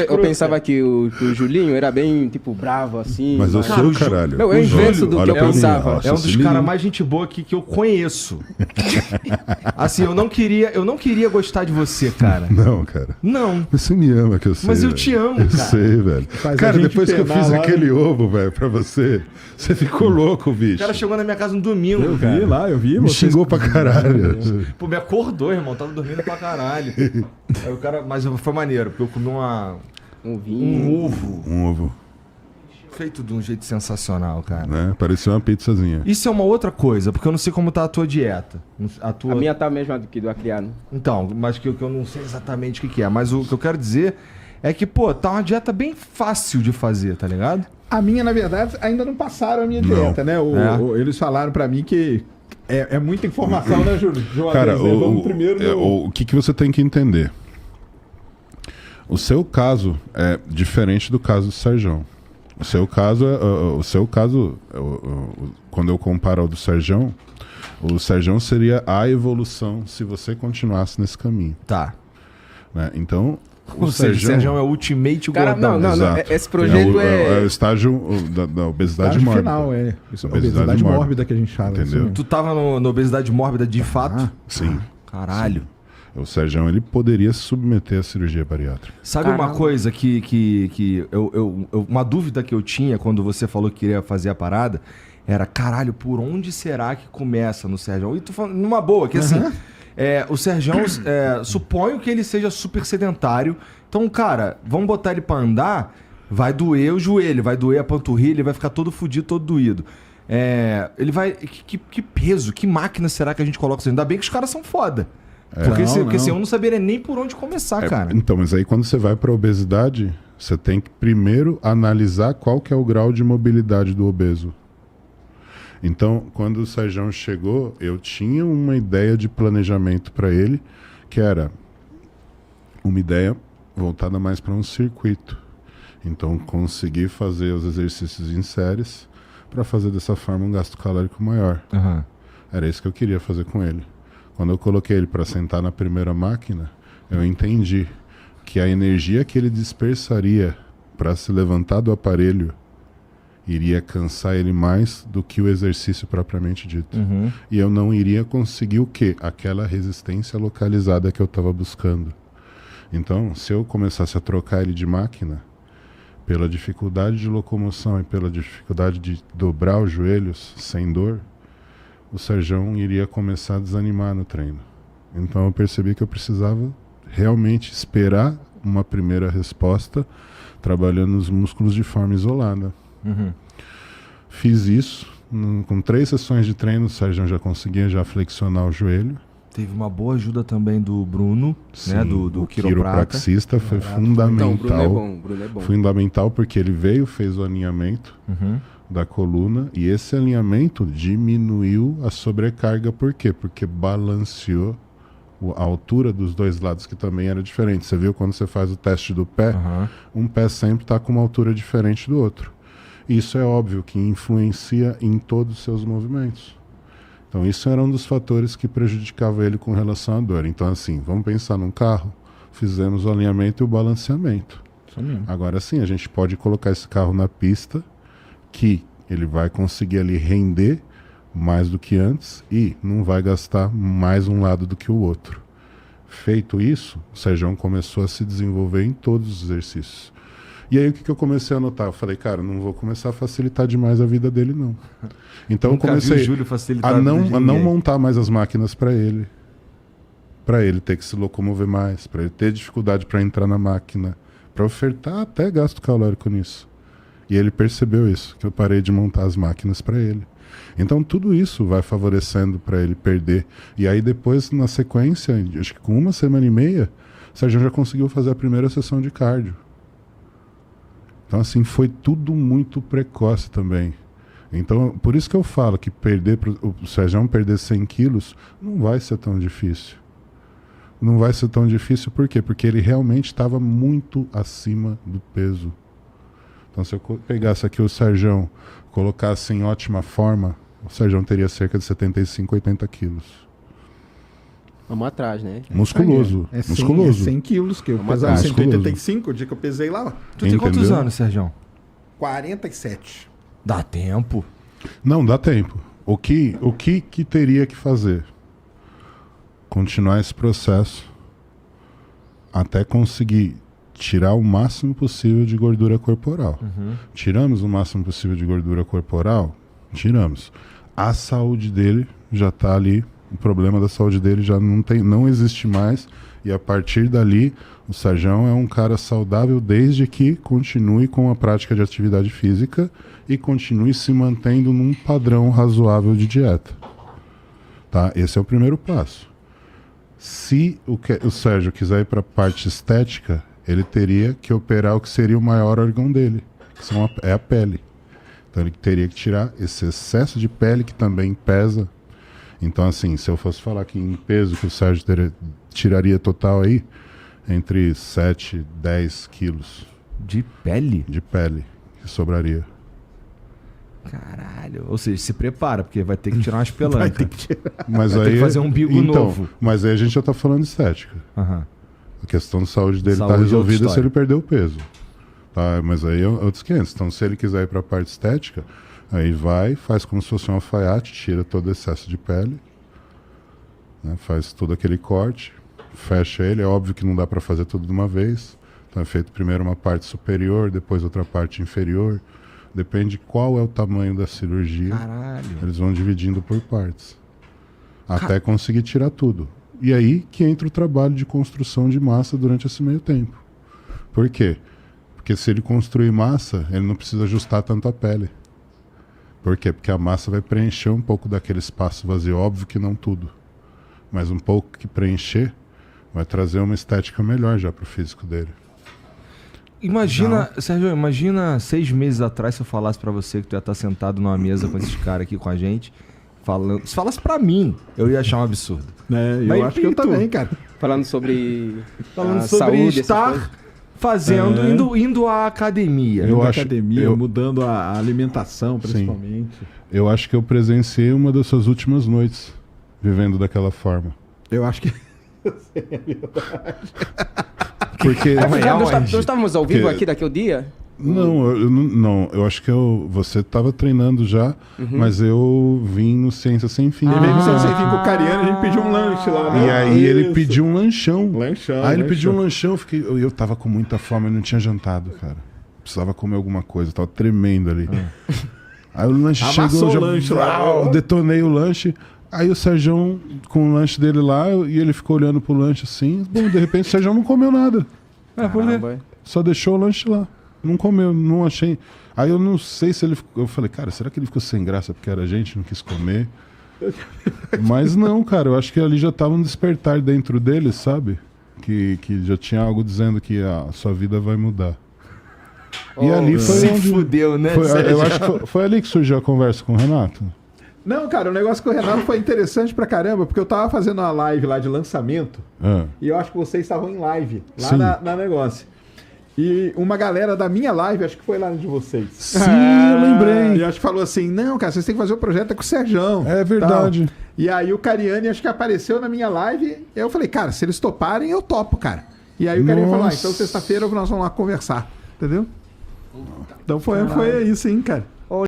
Eu pensava que o Julinho era bem, tipo, bravo, assim. Mas eu sou o caralho. Não, é o inverso do que eu pensava. É um dos caras mais gente boa que eu conheço. Assim, eu não queria gostar de você, cara. Não, cara. Não. Você me ama, que eu sei. Mas eu velho. te amo, Eu cara. sei, velho. Cara, depois que eu fiz aquele ovo, velho, pra você ficou louco, bicho. O cara chegou na minha casa no domingo, Eu cara. vi lá, eu vi. Me xingou pra caralho. Pô, me acordou, irmão. Tava dormindo pra caralho. Aí o cara... Mas foi maneiro, porque eu comi Um vinho. um ovo Um ovo, feito de um jeito sensacional, cara. né? Parecia uma pizzazinha. Isso é uma outra coisa, porque eu não sei como tá a tua dieta. A tua... A minha tá a mesma do que do Acriano. Então, mas que eu não sei exatamente o que é. Mas o que eu quero dizer é que, pô, tá uma dieta bem fácil de fazer, tá ligado? A minha, na verdade, ainda não passaram a minha dieta, né? Eles falaram pra mim que é muita informação, né, Júlio? Cara, Vamos primeiro o que você tem que entender? O seu caso é diferente do caso do Serjão. O seu caso, quando eu comparo ao do Serjão, o Serjão seria a evolução se você continuasse nesse caminho. Tá. Né? Então, O Serjão é o ultimate Cara, gordão. não. Exato. Esse projeto é o estágio da obesidade estágio mórbida. final, Isso, obesidade mórbida que a gente fala. Entendeu? Assim. Tu tava na obesidade mórbida de fato? Sim. Caralho. O Serjão, ele poderia se submeter à cirurgia bariátrica. Sabe uma Caramba. coisa que uma dúvida que eu tinha quando você falou que queria fazer a parada era, caralho, por onde será que começa no Serjão? E tu falando numa boa, que assim, o Serjão, suponho que ele seja super sedentário. Então, cara, vamos botar ele pra andar, vai doer o joelho, vai doer a panturrilha, ele vai ficar todo fudido, todo doído. Ele vai... Que peso, que máquina será que a gente coloca? Ainda bem que os caras são foda. Porque assim, eu não saberia nem por onde começar, cara. Então, mas aí quando você vai para obesidade, você tem que primeiro analisar qual que é o grau de mobilidade do obeso. Então, quando o Serjão chegou, eu tinha uma ideia de planejamento para ele, que era uma ideia voltada mais para um circuito. Então, conseguir fazer os exercícios em séries para fazer dessa forma um gasto calórico maior. Uhum. Era isso que eu queria fazer com ele. Quando eu coloquei ele para sentar na primeira máquina, eu entendi que a energia que ele dispersaria para se levantar do aparelho iria cansar ele mais do que o exercício propriamente dito. Uhum. E eu não iria conseguir o quê? Aquela resistência localizada que eu estava buscando. Então, se eu começasse a trocar ele de máquina, pela dificuldade de locomoção e pela dificuldade de dobrar os joelhos sem dor, o Serjão iria começar a desanimar no treino. Então eu percebi que eu precisava realmente esperar uma primeira resposta, trabalhando os músculos de forma isolada. Uhum. Fiz isso, com 3 sessões de treino, o Serjão já conseguia flexionar o joelho. Teve uma boa ajuda também do Bruno, né? Do o quiroprata. quiropraxista foi Então, fundamental. o Bruno é bom. O Bruno é bom. Fundamental porque ele veio, fez o alinhamento da coluna e esse alinhamento diminuiu a sobrecarga. Por quê? Porque balanceou a altura dos dois lados, que também era diferente. Você viu quando você faz o teste do pé, um pé sempre está com uma altura diferente do outro. Isso é óbvio que influencia em todos os seus movimentos. Então isso era um dos fatores que prejudicava ele com relação à dor. Então assim, vamos pensar num carro, fizemos o alinhamento e o balanceamento. Isso mesmo. Agora sim, a gente pode colocar esse carro na pista, que ele vai conseguir ali render mais do que antes e não vai gastar mais um lado do que o outro. Feito isso, o Serjão começou a se desenvolver em todos os exercícios. E aí o que eu comecei a notar? Eu falei, cara, não vou começar a facilitar demais a vida dele, não. Então eu comecei a não montar mais as máquinas para ele ter que se locomover mais, para ele ter dificuldade para entrar na máquina, para ofertar até gasto calórico nisso. E ele percebeu isso, que eu parei de montar as máquinas para ele. Então tudo isso vai favorecendo para ele perder. E aí depois, na sequência, acho que com 1 semana e meia, o Serjão já conseguiu fazer a primeira sessão de cardio. Então assim, foi tudo muito precoce também. Então, por isso que eu falo que o Serjão perder 100 quilos não vai ser tão difícil. Não vai ser tão difícil, por quê? Porque ele realmente estava muito acima do peso. Então, se eu pegasse aqui o Serjão, colocasse em ótima forma, o Serjão teria cerca de 75, 80 quilos. Vamos atrás, né? Musculoso. É 100, musculoso. 100 quilos, que eu Vamos pesava atrás. 185, o dia que eu pesei lá, ó. Tu tem quantos Entendeu? anos, Sérgio? 47. Dá tempo. Não, dá tempo. O que teria que fazer? Continuar esse processo até conseguir tirar o máximo possível de gordura corporal. Tiramos o máximo possível de gordura corporal? Tiramos. A saúde dele já está ali, o problema da saúde dele já não existe mais, e a partir dali o Sérgio é um cara saudável desde que continue com a prática de atividade física e continue se mantendo num padrão razoável de dieta. Tá? Esse é o primeiro passo. Se o Sérgio quiser ir para a parte estética, ele teria que operar o que seria o maior órgão dele, que é a pele. Então ele teria que tirar esse excesso de pele que também pesa. Então, assim, se eu fosse falar que em peso que o Sérgio tiraria total aí, entre 7 e 10 quilos De pele? de pele que sobraria. Caralho. Ou seja, se prepara, porque vai ter que tirar umas pelancas. Mas Vai ter aí, que fazer um umbigo novo. Mas aí a gente já tá falando de estética. Aham. A questão de saúde dele Saúde tá é outra resolvida se história. ele perder o peso. Tá? Mas aí é outros 500. Então, se ele quiser ir para a parte estética, aí vai, faz como se fosse um alfaiate, tira todo o excesso de pele, né? Faz todo aquele corte, fecha ele. É óbvio que não dá para fazer tudo de uma vez. Então é feito primeiro uma parte superior, depois outra parte inferior. Depende qual é o tamanho da cirurgia. Caralho. Eles vão dividindo por partes. Até conseguir tirar tudo. E aí que entra o trabalho de construção de massa durante esse meio tempo. Por quê? Porque se ele construir massa, ele não precisa ajustar tanto a pele. Por quê? Porque a massa vai preencher um pouco daquele espaço vazio. Óbvio que não tudo. Mas um pouco que preencher vai trazer uma estética melhor já pro físico dele. Imagina, Sérgio, imagina 6 meses atrás se eu falasse pra você que tu ia estar sentado numa mesa com esses caras aqui com a gente, falando. Se falasse pra mim, eu ia achar um absurdo. Eu Mas acho que eu e tu? também, cara. Falando sobre Falando a sobre saúde, essas estar coisas. fazendo, indo à academia. Eu Na acho- academia, eu- mudando a alimentação, principalmente. Eu acho que eu presenciei uma das suas últimas noites vivendo daquela forma. Eu acho que... Porque Nós estávamos ao vivo Porque- aqui daquele dia? não, eu acho que você estava treinando já, mas eu vim no Ciência Sem Fim. Ele veio no Sem Fim com o Cariano, a gente pediu um lanche lá. né? E aí ele Isso. pediu um lanchão. Lanchão, Aí ele lanchão. pediu um lanchão, eu tava com muita fome, eu não tinha jantado, cara. Precisava comer alguma coisa, eu tava tremendo ali. Aí o lanche Amassou chegou, o lanche lá. detonei o lanche. Aí o Sérgio com o lanche dele lá, e ele ficou olhando pro lanche assim. Bom, de repente o Sérgio não comeu nada. Caramba. Só deixou o lanche lá. Não comeu, não achei. Aí eu não sei se ele ficou. Eu falei, cara, será que ele ficou sem graça porque era gente, não quis comer? Mas não, cara, eu acho que ali já tava um despertar dentro dele, sabe? Que já tinha algo dizendo que a sua vida vai mudar. E ali foi Se onde. fudeu, né, Foi, Sérgio? eu acho que foi ali que surgiu a conversa com o Renato. Não, cara, o negócio com o Renato foi interessante pra caramba, porque eu tava fazendo uma live lá de lançamento, Ah, e eu acho que vocês estavam em live, lá Sim. na negócio. E uma galera da minha live, acho que foi lá de vocês. sim, eu lembrei. E acho que falou assim, não, cara, vocês têm que fazer o projeto com o Serjão. É verdade. Tal. E aí o Cariani, acho que apareceu na minha live, e eu falei, cara, se eles toparem, eu topo, cara. E aí o Cariani falou, Nossa. então sexta-feira nós vamos lá conversar, entendeu? Então foi isso, hein, cara.